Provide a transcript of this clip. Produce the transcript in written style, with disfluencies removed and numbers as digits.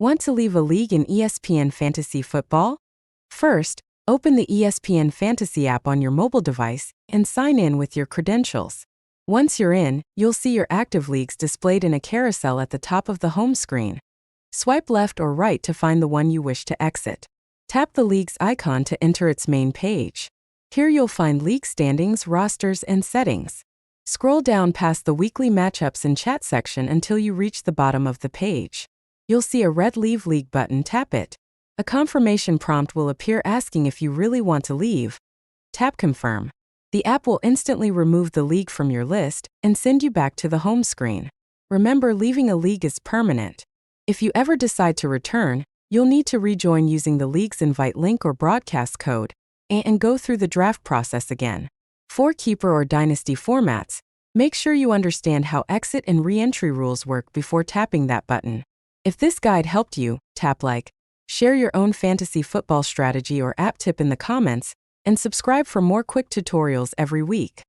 Want to leave a league in ESPN Fantasy Football? First, open the ESPN Fantasy app on your mobile device and sign in with your credentials. Once you're in, you'll see your active leagues displayed in a carousel at the top of the home screen. Swipe left or right to find the one you wish to exit. Tap the league's icon to enter its main page. Here you'll find league standings, rosters, and settings. Scroll down past the weekly matchups and chat section until you reach the bottom of the page. You'll see a red Leave League button. Tap it. A confirmation prompt will appear asking if you really want to leave. Tap Confirm. The app will instantly remove the league from your list and send you back to the home screen. Remember, leaving a league is permanent. If you ever decide to return, you'll need to rejoin using the league's invite link or broadcast code and go through the draft process again. For keeper or dynasty formats, make sure you understand how exit and re-entry rules work before tapping that button. If this guide helped you, tap like, share your own fantasy football strategy or app tip in the comments, and subscribe for more quick tutorials every week.